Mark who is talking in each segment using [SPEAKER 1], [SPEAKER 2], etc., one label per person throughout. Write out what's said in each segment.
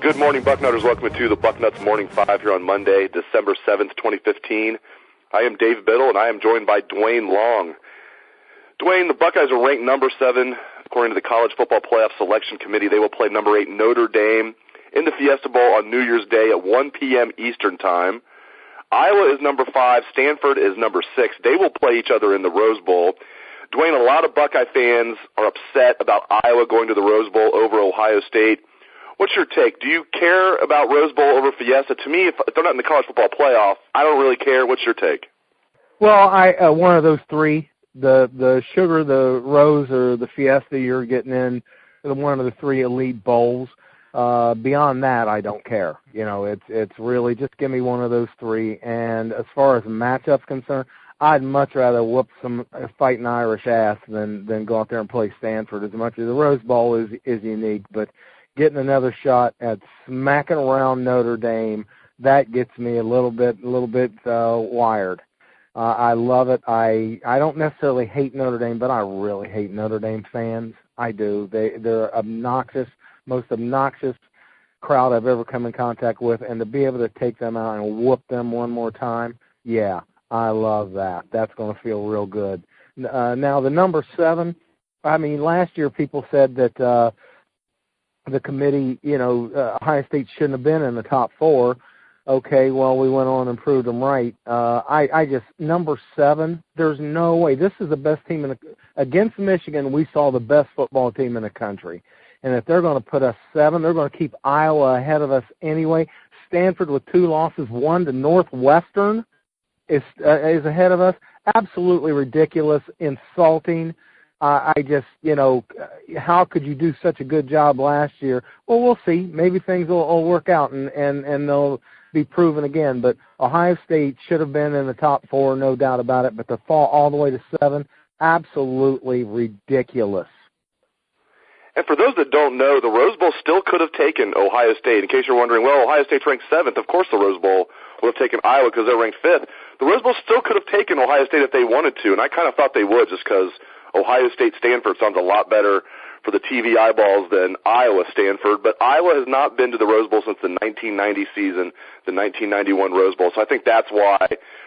[SPEAKER 1] Good morning, Bucknutters. Welcome to the Bucknuts Morning 5 here on Monday, December 7th, 2015. I am Dave Biddle, and I am joined by Duane Long. Duane, the Buckeyes are ranked number 7, according to the College Football Playoff Selection Committee. They will play number 8 Notre Dame in the Fiesta Bowl on New Year's Day at 1 p.m. Eastern Time. Iowa is number 5. Stanford is number 6. They will play each other in the Rose Bowl. Duane, a lot of Buckeye fans are upset about Iowa going to the Rose Bowl over Ohio State. What's your take? Do you care about Rose Bowl over Fiesta? To me, if they're not in the college football playoff, I don't really care. What's your take?
[SPEAKER 2] Well, one of those three, the Sugar, the Rose, or the Fiesta, you're getting in one of the three elite bowls. Beyond that, I don't care. You know, it's really just give me one of those three. And as far as matchups concerned, I'd much rather whoop some fighting Irish ass than go out there and play Stanford. As much as the Rose Bowl is unique, but getting another shot at smacking around Notre Dame, that gets me a little bit wired. I love it. I don't necessarily hate Notre Dame, but I really hate Notre Dame fans. I do. They're obnoxious, most obnoxious crowd I've ever come in contact with, and to be able to take them out and whoop them one more time, yeah, I love that. That's going to feel real good. Now, the number 7, I mean, last year people said that the committee, Ohio State shouldn't have been in the top 4. Okay, well, we went on and proved them right. I just, number 7, there's no way. This is the best team against Michigan. We saw the best football team in the country. And if they're going to put us 7, they're going to keep Iowa ahead of us anyway. Stanford with 2 losses, 1 to Northwestern is ahead of us. Absolutely ridiculous, insulting. I just, how could you do such a good job last year? Well, we'll see. Maybe things will work out and they'll be proven again. But Ohio State should have been in the top 4, no doubt about it. But to fall all the way to 7, absolutely ridiculous.
[SPEAKER 1] And for those that don't know, the Rose Bowl still could have taken Ohio State. In case you're wondering, well, Ohio State's ranked 7th. Of course the Rose Bowl would have taken Iowa because they're ranked 5th. The Rose Bowl still could have taken Ohio State if they wanted to, and I kind of thought they would just because Ohio State-Stanford sounds a lot better for the TV eyeballs than Iowa-Stanford, but Iowa has not been to the Rose Bowl since the 1990 season, the 1991 Rose Bowl, so I think that's why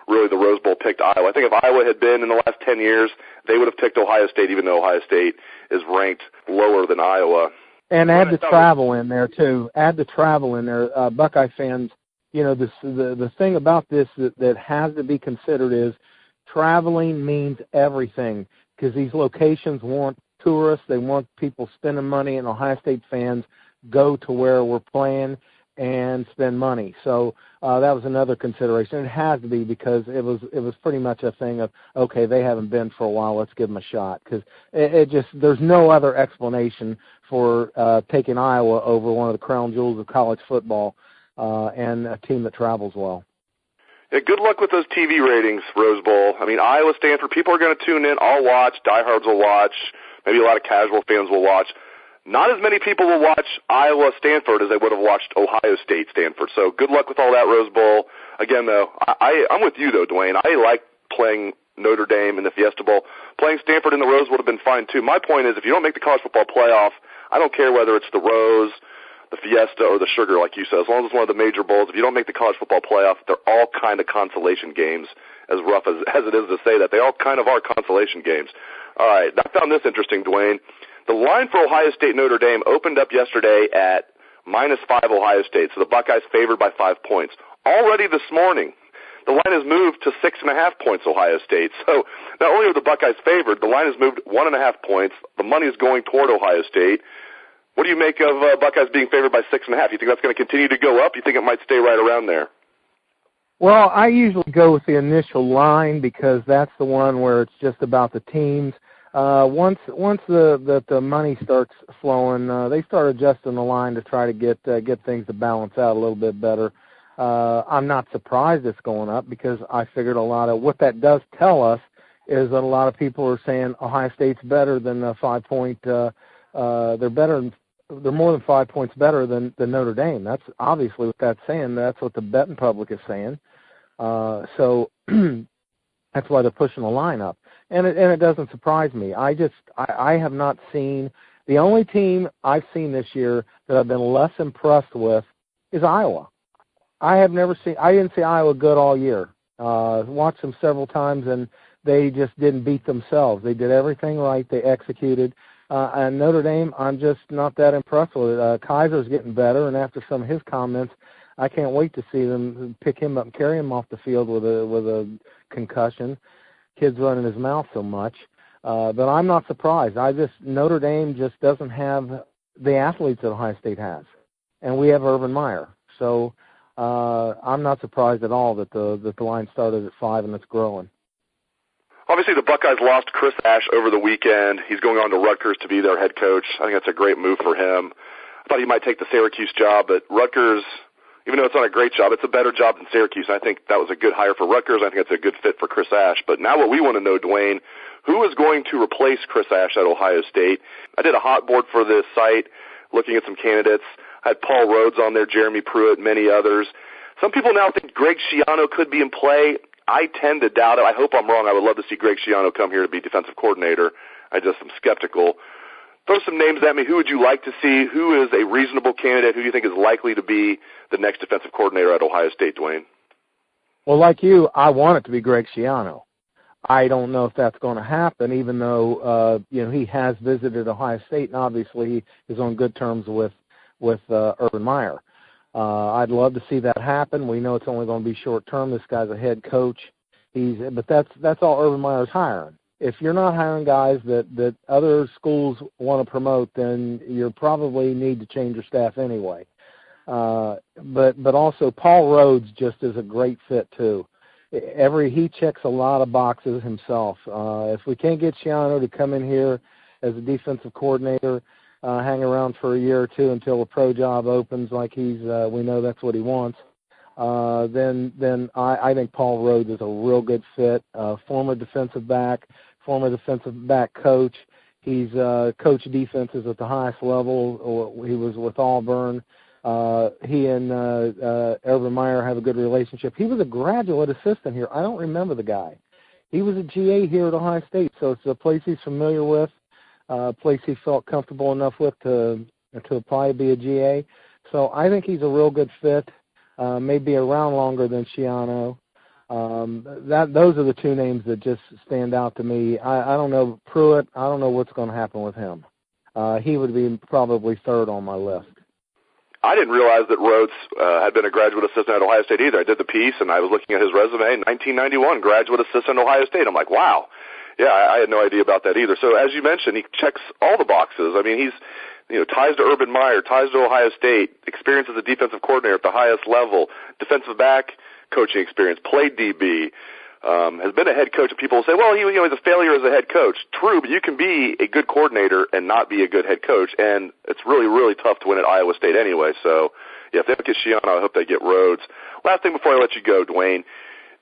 [SPEAKER 1] really the Rose Bowl picked Iowa. I think if Iowa had been in the last 10 years, they would have picked Ohio State, even though Ohio State is ranked lower than Iowa.
[SPEAKER 2] And add the travel in there, too. Add the travel in there. Buckeye fans, the thing about this that has to be considered is traveling means everything. Because these locations want tourists, they want people spending money, and Ohio State fans go to where we're playing and spend money. So that was another consideration. It has to be because it was pretty much a thing of, okay, they haven't been for a while, let's give them a shot. Because there's no other explanation for taking Iowa over one of the crown jewels of college football and a team that travels well.
[SPEAKER 1] Yeah, good luck with those TV ratings, Rose Bowl. I mean, Iowa, Stanford, people are going to tune in. I'll watch. Diehards will watch. Maybe a lot of casual fans will watch. Not as many people will watch Iowa, Stanford as they would have watched Ohio State, Stanford. So good luck with all that, Rose Bowl. Again, though, I'm with you, though, Duane. I like playing Notre Dame in the Fiesta Bowl. Playing Stanford in the Rose would have been fine, too. My point is, if you don't make the college football playoff, I don't care whether it's the Rose, the Fiesta, or the Sugar, like you said. As long as it's one of the major bowls, if you don't make the college football playoff, they're all kind of consolation games, as rough as it is to say that. They all kind of are consolation games. All right, I found this interesting, Duane. The line for Ohio State Notre Dame opened up yesterday at -5 Ohio State, so the Buckeyes favored by 5 points. Already this morning, the line has moved to 6.5 points Ohio State. So not only are the Buckeyes favored, the line has moved 1.5 points. The money is going toward Ohio State. What do you make of Buckeyes being favored by 6.5? You think that's going to continue to go up? You think it might stay right around there?
[SPEAKER 2] Well, I usually go with the initial line because that's the one where it's just about the teams. Once the money starts flowing, they start adjusting the line to try to get things to balance out a little bit better. I'm not surprised it's going up because I figured a lot of what that does tell us is that a lot of people are saying Ohio State's better than a 5-point. They're more than 5 points better than Notre Dame. That's obviously what that's saying. That's what the betting public is saying. So that's why they're pushing the line up. And it doesn't surprise me. I have not seen – the only team I've seen this year that I've been less impressed with is Iowa. I didn't see Iowa good all year. Watched them several times, and they just didn't beat themselves. They did everything right. They executed. And Notre Dame, I'm just not that impressed with. Kaiser's getting better, and after some of his comments, I can't wait to see them pick him up and carry him off the field with a concussion. Kid's running his mouth so much. But I'm not surprised. Notre Dame just doesn't have the athletes that Ohio State has. And we have Urban Meyer. So I'm not surprised at all that the line started at 5 and it's growing.
[SPEAKER 1] Obviously, the Buckeyes lost Chris Ash over the weekend. He's going on to Rutgers to be their head coach. I think that's a great move for him. I thought he might take the Syracuse job, but Rutgers, even though it's not a great job, it's a better job than Syracuse. I think that was a good hire for Rutgers. I think it's a good fit for Chris Ash. But now what we want to know, Duane, who is going to replace Chris Ash at Ohio State? I did a hot board for this site looking at some candidates. I had Paul Rhodes on there, Jeremy Pruitt, many others. Some people now think Greg Schiano could be in play. I tend to doubt it. I hope I'm wrong. I would love to see Greg Schiano come here to be defensive coordinator. I just am skeptical. Throw some names at me. Who would you like to see? Who is a reasonable candidate? Who do you think is likely to be the next defensive coordinator at Ohio State, Duane?
[SPEAKER 2] Well, like you, I want it to be Greg Schiano. I don't know if that's going to happen, even though he has visited Ohio State, and obviously he is on good terms with Urban Meyer. I'd love to see that happen. We know it's only going to be short term. This guy's a head coach. But that's all Urban Meyer's hiring. If you're not hiring guys that other schools want to promote, then you probably need to change your staff anyway. But also Paul Rhodes just is a great fit too. He checks a lot of boxes himself. If we can't get Schiano to come in here as a defensive coordinator, hang around for a year or two until a pro job opens, like we know that's what he wants, then I think Paul Rhodes is a real good fit. Former defensive back coach. He's coached defenses at the highest level. He was with Auburn. He and Urban Meyer have a good relationship. He was a graduate assistant here. I don't remember the guy. He was a GA here at Ohio State, so it's a place he's familiar with, a place he felt comfortable enough with to apply to be a GA. So I think he's a real good fit, maybe around longer than Schiano. Those are the two names that just stand out to me. I don't know Pruitt. I don't know what's going to happen with him. He would be probably third on my list.
[SPEAKER 1] I didn't realize that Rhodes had been a graduate assistant at Ohio State either. I did the piece, and I was looking at his resume, 1991, graduate assistant at Ohio State. I'm like, wow. Yeah, I had no idea about that either. So as you mentioned, he checks all the boxes. I mean, he's ties to Urban Meyer, ties to Ohio State, experience as a defensive coordinator at the highest level, defensive back coaching experience, played DB, has been a head coach. And people will say, well, he's a failure as a head coach. True, but you can be a good coordinator and not be a good head coach, and it's really, really tough to win at Iowa State anyway. So, yeah, if they don't get Schiano, I hope they get Rhodes. Last thing before I let you go, Duane,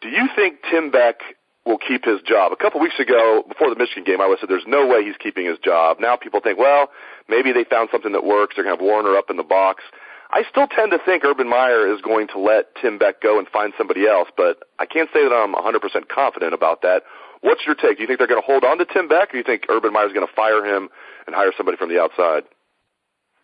[SPEAKER 1] do you think Tim Beck will keep his job? A couple weeks ago, before the Michigan game, I would have said there's no way he's keeping his job. Now people think, well, maybe they found something that works. They're going to have Warner up in the box. I still tend to think Urban Meyer is going to let Tim Beck go and find somebody else, but I can't say that I'm 100% confident about that. What's your take? Do you think they're going to hold on to Tim Beck, or do you think Urban Meyer is going to fire him and hire somebody from the outside?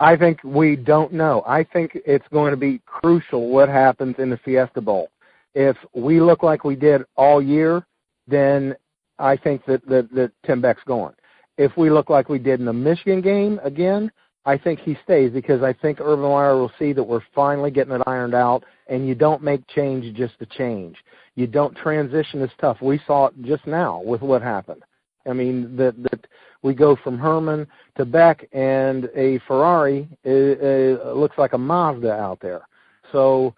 [SPEAKER 2] I think we don't know. I think it's going to be crucial what happens in the Fiesta Bowl. If we look like we did all year, then I think that Tim Beck's going. If we look like we did in the Michigan game again, I think he stays, because I think Urban Meyer will see that we're finally getting it ironed out, and you don't make change just to change. You don't transition as tough. We saw it just now with what happened. I mean, that we go from Herman to Beck, and a Ferrari looks like a Mazda out there. So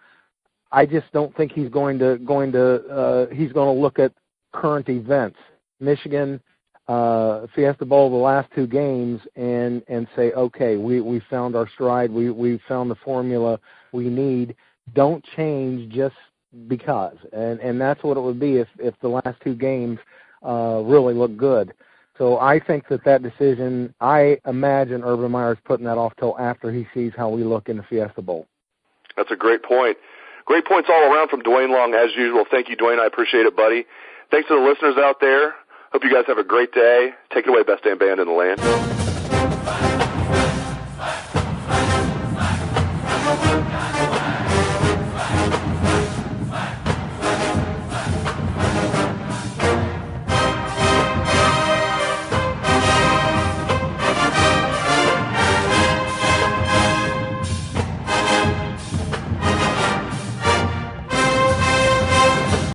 [SPEAKER 2] I just don't think he's going to look at current events, Michigan, Fiesta Bowl, the last two games, and say, okay, we found our stride, we found the formula we need, don't change just because. And that's what it would be if the last two games really look good. So I think that decision, I imagine Urban Meyer's putting that off till after he sees how we look in the Fiesta Bowl.
[SPEAKER 1] That's a great point. Great points all around from Duane Long, as usual. Thank you, Duane. I appreciate it, buddy. Thanks to the listeners out there. Hope you guys have a great day. Take it away, best damn band in the land.